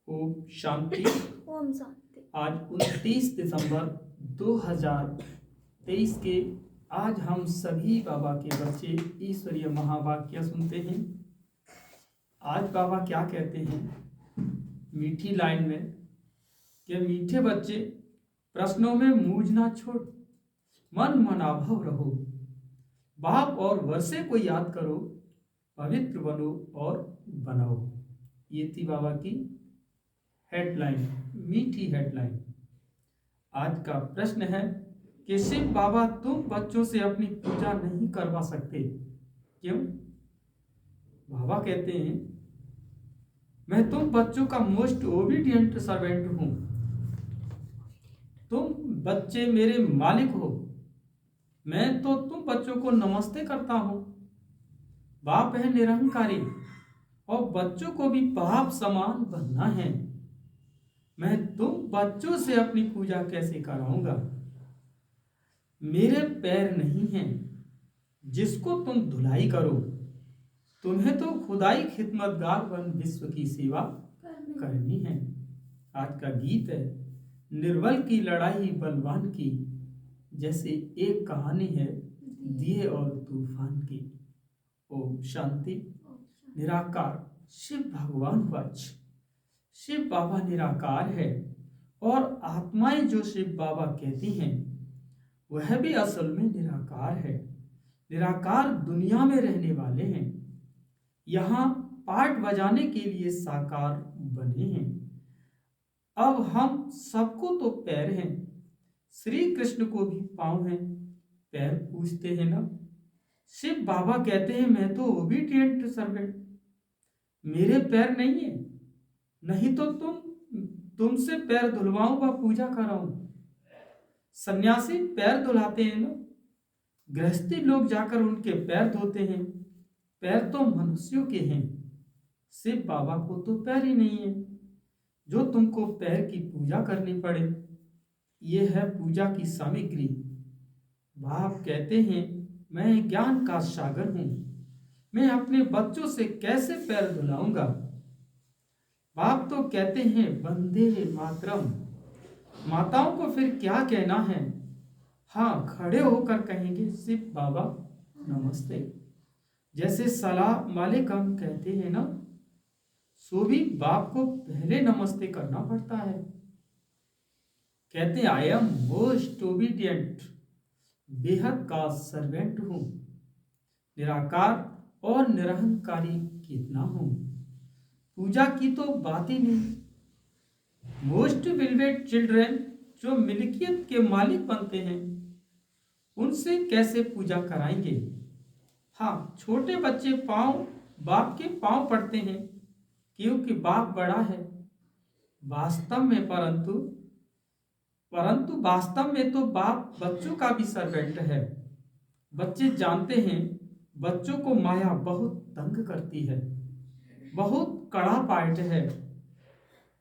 ओम शांति। ओम शांति। आज 29 दिसंबर 2023 के आज हम सभी बाबा के बच्चे ईश्वरीय महावाक्य सुनते हैं। आज बाबा क्या कहते हैं मीठी लाइन में कि मीठे बच्चे प्रश्नों में मूझ ना छोड़, मन मनाभव रहो, बाप और वर्षे को याद करो, पवित्र बनो और बनाओ। ये थी बाबा की हेडलाइन, मीठी हेडलाइन। आज का प्रश्न है कि शिव बाबा तुम बच्चों से अपनी पूजा नहीं करवा सकते, क्यों? बाबा कहते हैं मैं तुम बच्चों का मोस्ट ओबीडियंट सर्वेंट हूं। तुम बच्चे मेरे मालिक हो, मैं तो तुम बच्चों को नमस्ते करता हूं। बाप है निरंकारी और बच्चों को भी बाप समान बनना है। मैं तुम बच्चों से अपनी पूजा कैसे कराऊंगा? मेरे पैर नहीं हैं जिसको तुम धुलाई करो, तुम्हें तो खुदाई खिदमतगार बन विश्व की सेवा करनी है। आज का गीत है निर्बल की लड़ाई बलवान की, जैसे एक कहानी है दिए और तूफान की। ओम शांति। निराकार शिव भगवान वच, शिव बाबा निराकार है और आत्माएं जो शिव बाबा कहती हैं वह भी असल में निराकार है। निराकार दुनिया में रहने वाले हैं, यहाँ पाठ बजाने के लिए साकार बने हैं। अब हम सबको तो पैर हैं, श्री कृष्ण को भी पांव हैं, पैर पूछते हैं ना। शिव बाबा कहते हैं मैं तो ओबीडिएंट सर्वेंट, मेरे पैर नहीं है, नहीं तो तुमसे पैर धुलवाऊं व पूजा कराऊं। सन्यासी पैर धुलाते हैं ना, गृहस्थी लोग जाकर उनके पैर धोते हैं। पैर तो मनुष्यों के हैं, शिव बाबा को तो पैर ही नहीं है जो तुमको पैर की पूजा करनी पड़े। यह है पूजा की सामग्री। बाप कहते हैं मैं ज्ञान का सागर हूं, मैं अपने बच्चों से कैसे पैर धुलाऊंगा? बाप तो कहते हैं वंदे मातरम, माताओं को फिर क्या कहना है? हाँ, खड़े होकर कहेंगे शिव बाबा नमस्ते, जैसे सलाम वालेकुम कहते हैं ना, सो भी बाप को पहले नमस्ते करना पड़ता है। कहते हैं आई एम मोस्ट ओबीडियंट, बेहद का सर्वेंट हूं, निराकार और निरहंकारी कितना हूं। पूजा की तो बात ही नहीं। मोस्ट बिलवेड चिल्ड्रन जो मिल्कियत के मालिक बनते हैं उनसे कैसे पूजा कराएंगे? हाँ, छोटे बच्चे बाप के पांव पड़ते हैं क्योंकि बाप बड़ा है। वास्तव में परंतु वास्तव में तो बाप बच्चों का भी सर्वेंट है। बच्चे जानते हैं बच्चों को माया बहुत तंग करती है, बहुत कड़ा पाठ है,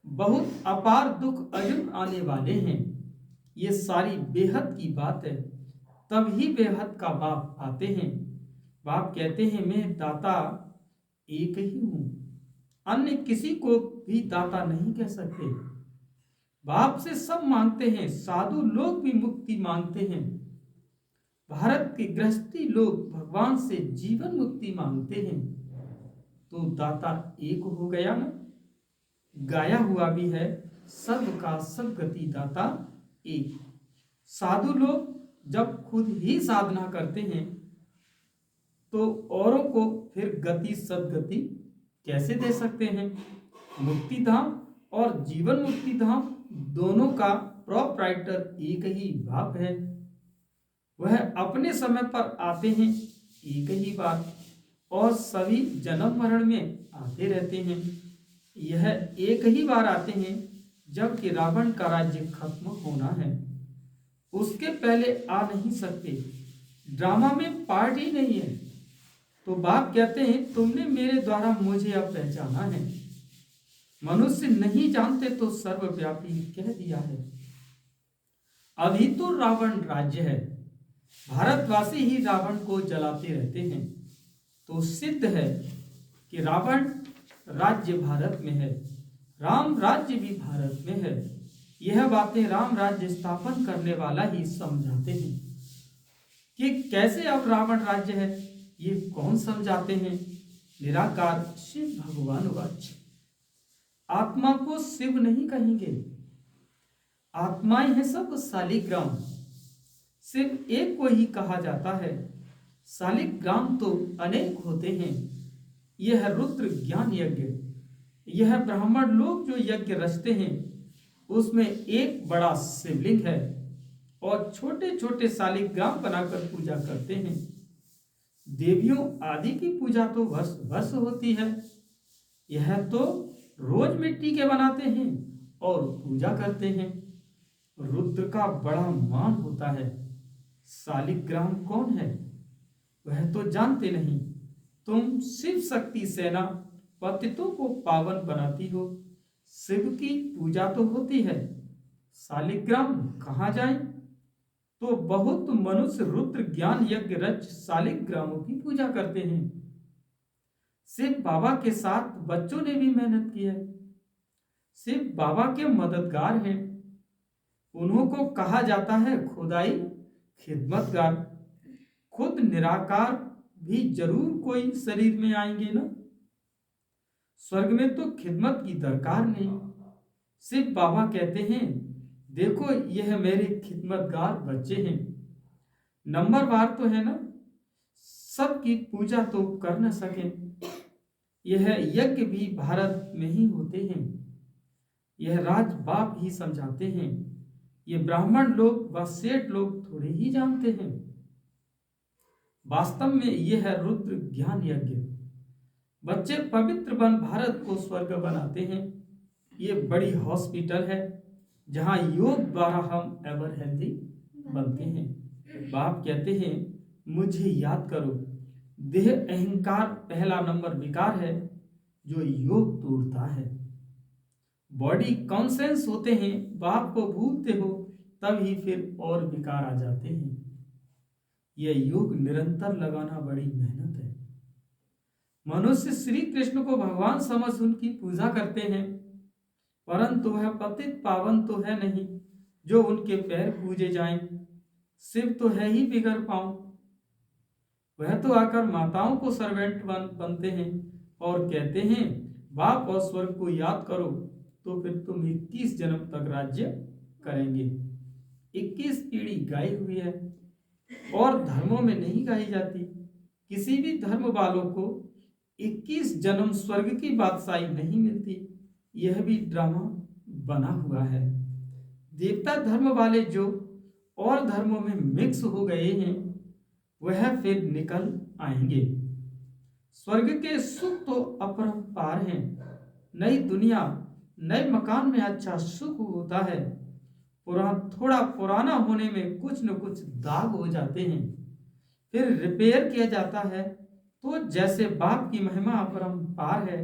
बहुत अपार दुख अजुन आने वाले हैं। ये सारी बेहद की बात है, तभी बेहद का बाप आते हैं। बाप कहते हैं मैं दाता एक ही हूं, अन्य किसी को भी दाता नहीं कह सकते। बाप से सब मांगते हैं, साधु लोग भी मुक्ति मांगते हैं। भारत के गृहस्थी लोग भगवान से जीवन मुक्ति मांगते हैं। तो दाता एक हो गया ना। गाया हुआ भी है सब का सब गति दाता एक। साधु लोग जब खुद ही साधना करते हैं तो औरों को फिर गति सदगति कैसे दे सकते हैं? मुक्ति धाम और जीवन मुक्ति धाम दोनों का प्रोप्राइटर एक ही बाप है। वह अपने समय पर आते हैं एक ही बार और सभी जन्म मरण में आते रहते हैं। यह एक ही बार आते हैं जबकि रावण का राज्य खत्म होना है, उसके पहले आ नहीं सकते। ड्रामा में पार्ट ही नहीं है। तो बाप कहते हैं तुमने मेरे द्वारा मुझे अब पहचाना है, मनुष्य नहीं जानते तो सर्वव्यापी कह दिया है। अभी तो रावण राज्य है, भारतवासी ही रावण को जलाते रहते हैं, तो सिद्ध है कि रावण राज्य भारत में है, राम राज्य भी भारत में है। यह बातें राम राज्य स्थापन करने वाला ही समझाते हैं। कि कैसे अब रावण राज्य है, ये कौन समझाते हैं? निराकार शिव भगवान वाच। आत्मा को शिव नहीं कहेंगे, आत्माएं हैं सब शालिग्राम। शिव एक को ही कहा जाता है, शालिग्राम तो अनेक होते हैं। यह रुद्र ज्ञान यज्ञ, यह ब्राह्मण लोग जो यज्ञ रचते हैं उसमें एक बड़ा शिवलिंग है और छोटे छोटे शालिग्राम बनाकर पूजा करते हैं। देवियों आदि की पूजा तो वर्ष वर्ष होती है, यह तो रोज मिट्टी के बनाते हैं और पूजा करते हैं। रुद्र का बड़ा मान होता है। शालिग्राम कौन है वह तो जानते नहीं। तुम शिव शक्ति सेना पतितों को पावन बनाती हो, शिव की पूजा तो होती है, शालिग्राम कहाँ जाए? तो बहुत मनुष्य रुद्र ज्ञान यज्ञ रच शालिग्रामों की पूजा करते हैं। शिव बाबा के साथ बच्चों ने भी मेहनत की है। शिव बाबा के मददगार हैं, उन्हों को कहा जाता है खुदाई खिदमतगार। खुद निराकार भी जरूर कोई शरीर में आएंगे ना। स्वर्ग में तो खिदमत की दरकार नहीं। शिव बाबा कहते हैं देखो यह मेरे खिदमतगार बच्चे हैं, नंबरवार तो है ना, सबकी पूजा तो कर न सके। यह यज्ञ भी भारत में ही होते हैं, यह राज बाप ही समझाते हैं। ये ब्राह्मण लोग व सेठ लोग थोड़े ही जानते हैं। वास्तव में यह है रुद्र ज्ञान यज्ञ। बच्चे पवित्र बन भारत को स्वर्ग बनाते हैं। ये बड़ी हॉस्पिटल है जहां योग द्वारा हम एवर हेल्दी बनते हैं। बाप कहते हैं मुझे याद करो। देह अहंकार पहला नंबर विकार है जो योग तोड़ता है। बॉडी कॉन्सेंस होते हैं, बाप को भूलते हो तभी फिर और विकार आ जाते हैं। यह योग निरंतर लगाना बड़ी मेहनत है। मनुष्य श्री कृष्ण को भगवान समझ उनकी पूजा करते हैं, परंतु वह पतित पावन तो है नहीं जो उनके पैर पूजे जाएं। शिव तो है ही बिगर पांव, वह तो आकर माताओं को सर्वेंट बनते हैं और कहते हैं बाप और स्वर्ग को याद करो तो फिर तुम 21 जन्म तक राज्य करेंगे। 21 पीढ़ी गाई हुई है और धर्मों में नहीं गाई जाती। किसी भी धर्म वालों को 21 जन्म स्वर्ग की बादशाही नहीं मिलती। यह भी ड्रामा बना हुआ है। देवता धर्म वाले जो और धर्मों में मिक्स हो गए हैं वह फिर निकल आएंगे। स्वर्ग के सुख तो अपरंपार हैं। नई दुनिया नए मकान में अच्छा सुख होता है, थोड़ा पुराना होने में कुछ न कुछ दाग हो जाते हैं, फिर रिपेयर किया जाता है। तो जैसे बाप की महिमा अपरंपार है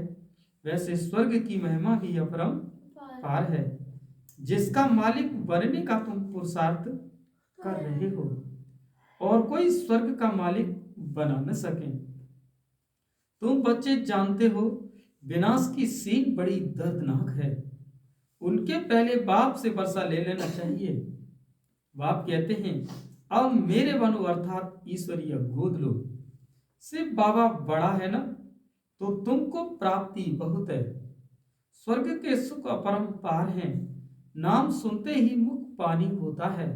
वैसे स्वर्ग की महिमा भी अपरंपार है, जिसका मालिक बनने का तुम पुरुषार्थ कर रहे हो और कोई स्वर्ग का मालिक बना न सके। तुम बच्चे जानते हो विनाश की सीन बड़ी दर्दनाक है। उनके पहले बाप से वर्षा ले लेना चाहिए। बाप कहते हैं अब मेरे बनो अर्थात ईश्वरीय गोद लो। शिव बाबा बड़ा है ना तो तुमको प्राप्ति बहुत है। स्वर्ग के सुख अपरंपार हैं, नाम सुनते ही मुख पानी होता है।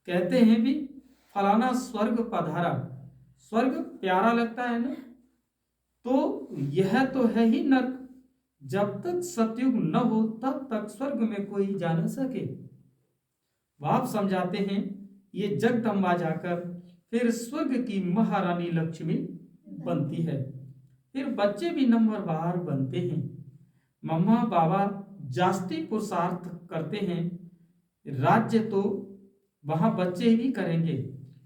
कहते हैं भी फलाना स्वर्ग पधारा। स्वर्ग प्यारा लगता है ना, तो यह तो है ही नर्क। जब तक सतयुग न हो तब तक स्वर्ग में कोई जा न सके। बाप समझाते हैं ये जगदम्बा जाकर फिर स्वर्ग की महारानी लक्ष्मी बनती है। फिर बच्चे भी नंबरवार बनते हैं। मम्मा बाबा जास्ती पुरुषार्थ करते हैं, राज्य तो वहां बच्चे ही करेंगे,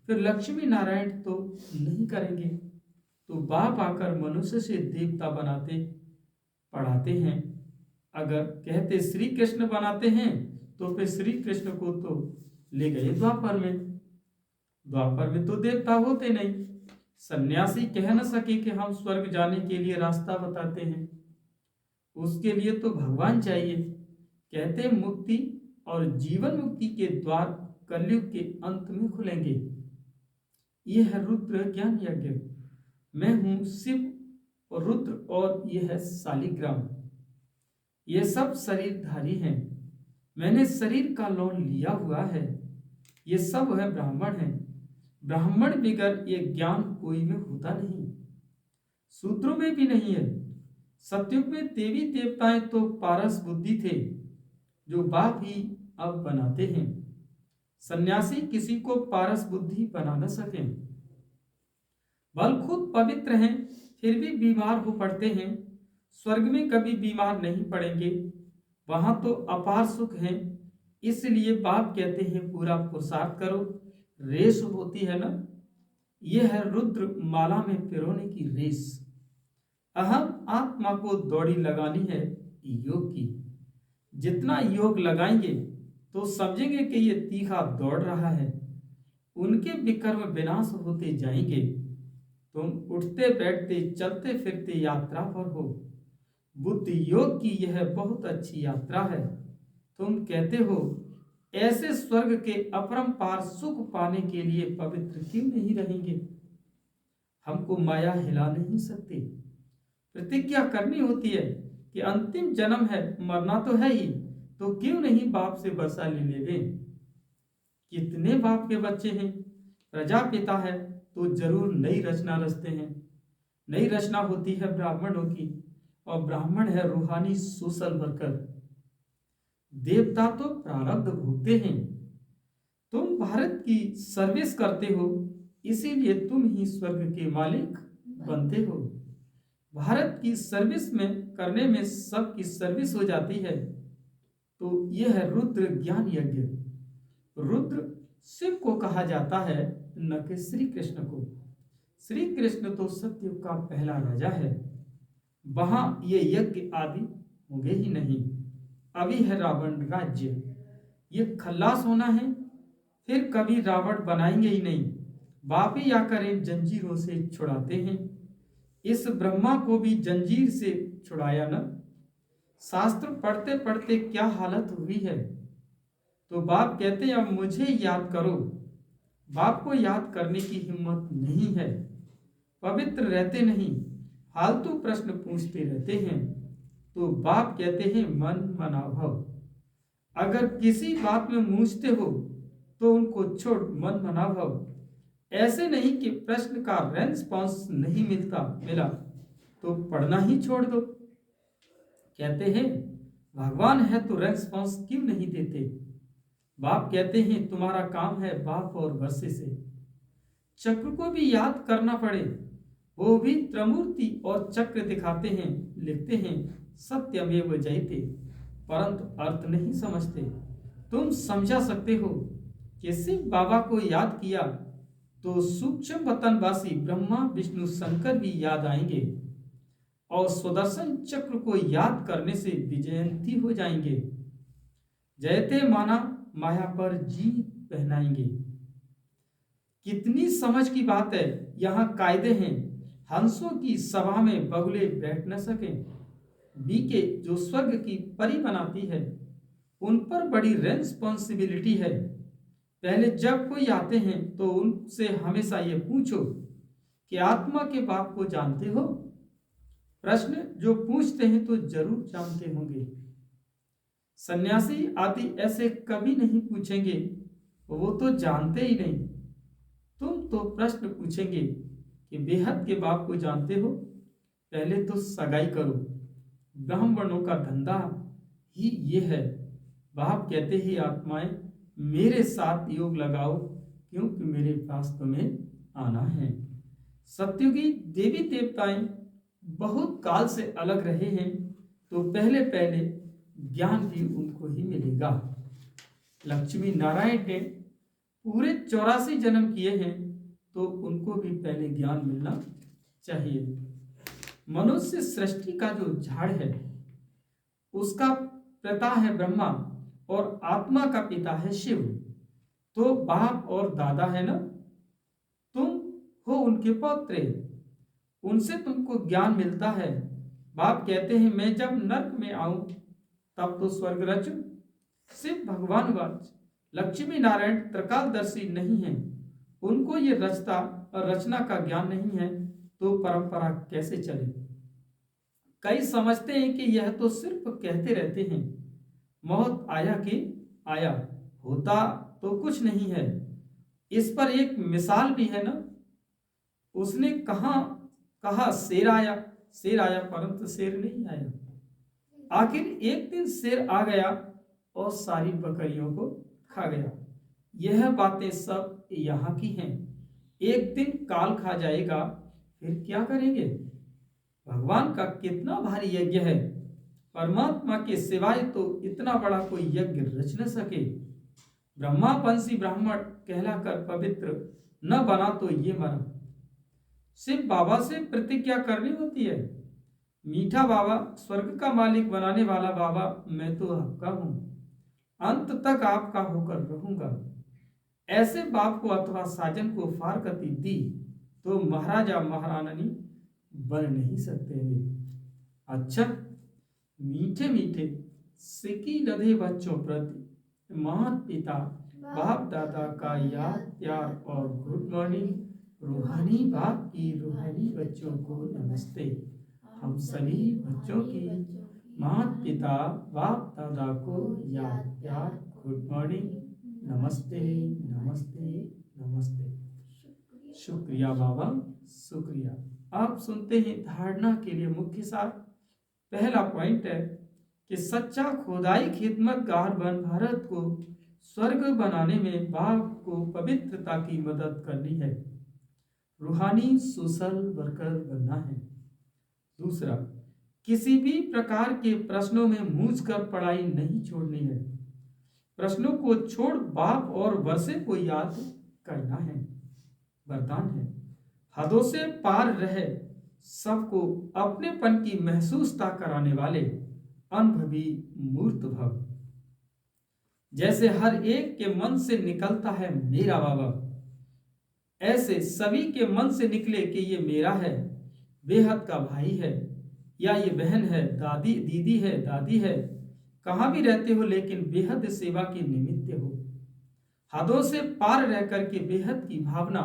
फिर लक्ष्मी नारायण तो नहीं करेंगे। तो बाप आकर मनुष्य से देवता बनाते पढ़ाते हैं। अगर कहते श्री कृष्ण बनाते हैं तो फिर श्री कृष्ण को तो ले गए द्वापर में। द्वापर में तो देवता होते नहीं। सन्यासी कह न सके कि हम स्वर्ग जाने के लिए रास्ता बताते हैं। उसके लिए तो भगवान चाहिए। कहते हैं मुक्ति और जीवन मुक्ति के द्वार कलयुग के अंत में खुलेंगे। यह है रुद्र ज्ञान यज्ञ। मैं हूं शिव और रुद्र और यह है शालिग्राम। ये सब शरीरधारी हैं। मैंने शरीर का लोन लिया हुआ है। ये सब है ब्राह्मण हैं। ब्राह्मण बिगर ये ज्ञान कोई में होता नहीं, सूत्रों में भी नहीं है। सतयुग में देवी देवताएं तो पारस बुद्धि थे, जो बाप ही अब बनाते हैं। सन्यासी किसी को पारस बुद्धि बना न सके। बल खुद पवित्र हैं, फिर भी बीमार हो पड़ते हैं। स्वर्ग में कभी बीमार नहीं पड़ेंगे, वहां तो अपार सुख है। इसलिए बाप कहते हैं पूरा पुरुषार्थ करो। रेस होती है ना, यह है रुद्र माला में पिरोने की रेस। अहम आत्मा को दौड़ी लगानी है योग की। जितना योग लगाएंगे तो समझेंगे कि ये तीखा दौड़ रहा है। उनके विकर्म विनाश होते जाएंगे। तुम उठते बैठते चलते फिरते यात्रा पर हो। बुद्धि योग की यह बहुत अच्छी यात्रा है। तुम कहते हो ऐसे स्वर्ग के अपरंपार सुख पाने के लिए पवित्र क्यों नहीं रहेंगे। हमको माया हिला नहीं सकती। प्रतिज्ञा करनी होती है कि अंतिम जन्म है, मरना तो है ही, तो क्यों नहीं बाप से बसा ले लेवे। कितने बाप के बच्चे हैं। प्रजापिता है तो जरूर नई रचना रचते हैं। नई रचना होती है ब्राह्मणों की, और ब्राह्मण है रूहानी सोशल वर्कर। देवता तो प्रारब्ध भोगते हैं। तुम भारत की सर्विस करते हो, इसीलिए तुम ही स्वर्ग के मालिक बनते हो। भारत की सर्विस में करने में सबकी सर्विस हो जाती है। तो यह है रुद्र ज्ञान यज्ञ। रुद्र शिव को कहा जाता है, न कि श्री कृष्ण को। श्री कृष्ण तो सतयुग का पहला राजा है, वहां ये यज्ञ आदि होंगे ही नहीं। अभी है रावण राज्य, ये खल्लास होना है, फिर कभी रावण बनाएंगे ही नहीं। बाप ही आकर इन जंजीरों से छुड़ाते हैं। इस ब्रह्मा को भी जंजीर से छुड़ाया न। शास्त्र पढ़ते पढ़ते क्या हालत हुई है। तो बाप कहते हैं अब मुझे याद करो। बाप को याद करने की हिम्मत नहीं है। पवित्र रहते नहीं, फालतू प्रश्न पूछते रहते हैं। तो बाप कहते हैं मन मना भव। अगर किसी बात में मूझते हो तो उनको छोड़ मन मना भव। ऐसे नहीं कि प्रश्न का रेस्पॉन्स नहीं मिला तो पढ़ना ही छोड़ दो। कहते हैं भगवान है तो रेस्पॉन्स क्यों नहीं देते। बाप कहते हैं तुम्हारा काम है बाप और वर्षे से। चक्र को भी याद करना पड़े, वो भी त्रिमूर्ति और चक्र दिखाते हैं। लिखते हैं सत्यमेव जयते, परंतु अर्थ नहीं समझते। तुम समझा सकते हो कि शिव बाबा को याद किया तो सूक्ष्म वतनवासी ब्रह्मा विष्णु शंकर भी याद आएंगे, और सुदर्शन चक्र को याद करने से विजयंती हो जाएंगे। जयते माना माया पर जीत पहनाएंगे। कितनी समझ की बात है। यहाँ कायदे हैं, हंसों की सभा में बगुले बैठ न सके। बीके जो स्वर्ग की परी बनाती है, उन पर बड़ी रेस्पॉन्सिबिलिटी है। पहले जब कोई आते हैं तो उनसे हमेशा ये पूछो कि आत्मा के बाप को जानते हो। प्रश्न जो पूछते हैं तो जरूर जानते होंगे। सन्यासी आदि ऐसे कभी नहीं पूछेंगे, वो तो जानते ही नहीं। तुम तो प्रश्न पूछेंगे कि बेहद के बाप को जानते हो। पहले तो सगाई करो। ब्राह्मणों का धंधा ही ये है। बाप कहते ही आत्माएं मेरे साथ योग लगाओ, क्योंकि मेरे पास तुम्हें आना है। सत्युगी देवी देवताएं बहुत काल से अलग रहे हैं, तो पहले पहले ज्ञान भी उनको ही मिलेगा। लक्ष्मी नारायण ने पूरे 84 जन्म किए हैं, तो उनको भी पहले ज्ञान मिलना चाहिए। मनुष्य सृष्टि का जो झाड़ है, उसका पिता है ब्रह्मा और आत्मा का पिता है शिव। तो बाप और दादा है ना, तुम हो उनके पौत्र। उनसे तुमको ज्ञान मिलता है। बाप कहते हैं मैं जब नर्क में आऊं तब तो स्वर्ग रचूं। शिव भगवान वाच लक्ष्मी नारायण त्रिकालदर्शी नहीं है, उनको ये रचता और रचना का ज्ञान नहीं है, तो परंपरा कैसे चले। कई समझते हैं कि यह तो सिर्फ कहते रहते हैं, मौत आया कि आया, होता तो कुछ नहीं है। इस पर एक मिसाल भी है ना, उसने कहा शेर आया परंतु शेर नहीं आया। आखिर एक दिन शेर आ गया और सारी बकरियों को खा गया। यह बातें सब यहाँ की हैं। एक दिन काल खा जाएगा, फिर क्या करेंगे। भगवान का कितना भारी यज्ञ है, परमात्मा के सिवाय तो इतना बड़ा कोई यज्ञ रच न सके। ब्रह्मा पंसी ब्राह्मण कहलाकर पवित्र न बना तो ये मरा। शिव बाबा से प्रतिज्ञा करनी होती है, मीठा बाबा स्वर्ग का मालिक बनाने वाला बाबा मैं तो आपका हूं, अंत तक आपका होकर रहूंगा। ऐसे बाप को अथवा साजन को फारकती दी तो महाराजा महारानी बन नहीं सकते वे। अच्छा, मीठे मीठे सिकी लधे बच्चों प्रति माता पिता बाप दादा का याद प्यार और गुड मॉर्निंग। रूहानी बाप की रूहानी बच्चों को नमस्ते। हम सभी बच्चों की माता पिता बाप दादा को याद प्यार गुड मॉर्निंग, नमस्ते नमस्ते नमस्ते। शुक्रिया बाबा, शुक्रिया। आप सुनते हैं धारणा के लिए मुख्य सार। पहला पॉइंट है कि सच्चा खुदाई खिदमतगार बन भारत को स्वर्ग बनाने में बाप को पवित्रता की मदद करनी है, रूहानी सोशल वर्कर बनना है। दूसरा, किसी भी प्रकार के प्रश्नों में मूझकर पढ़ाई नहीं छोड़नी है, प्रश्नों को छोड़ बाप और वर्षे को याद करना है। वरदान है, हदों से पार रहे सबको अपनेपन की महसूसता कराने वाले अनुभवी मूर्त भव। जैसे हर एक के मन से निकलता है मेरा बाबा, ऐसे सभी के मन से निकले कि ये मेरा है, बेहद का भाई है, या ये बहन है, दादी दीदी है, दादी है, कहाँ भी रहते हो लेकिन बेहद सेवा के निमित्त हो। हदों से पार रह करके बेहद की भावना,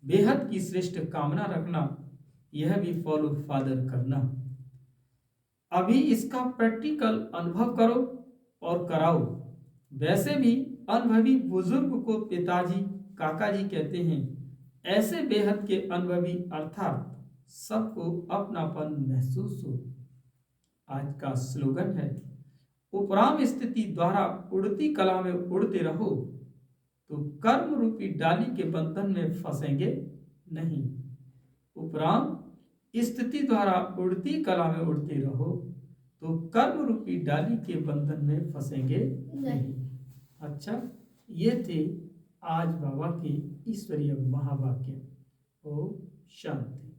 बेहद की श्रेष्ठ कामना रखना, यह भी फॉलो फादर करना। अभी इसका प्रैक्टिकल अनुभव करो और कराओ। वैसे भी अनुभवी बुजुर्ग को पिताजी काका जी कहते हैं। ऐसे बेहद के अनुभवी अर्थात सबको अपनापन महसूस हो। आज का स्लोगन है, उपराम स्थिति द्वारा उड़ती कला में उड़ते रहो तो कर्म रूपी डाली के बंधन में फंसेंगे नहीं। उपराम स्थिति द्वारा उड़ती कला में उड़ते रहो तो कर्म रूपी डाली के बंधन में फंसेंगे नहीं। अच्छा, ये थे आज बाबा के ईश्वरीय महावाक्य। ओम शांति।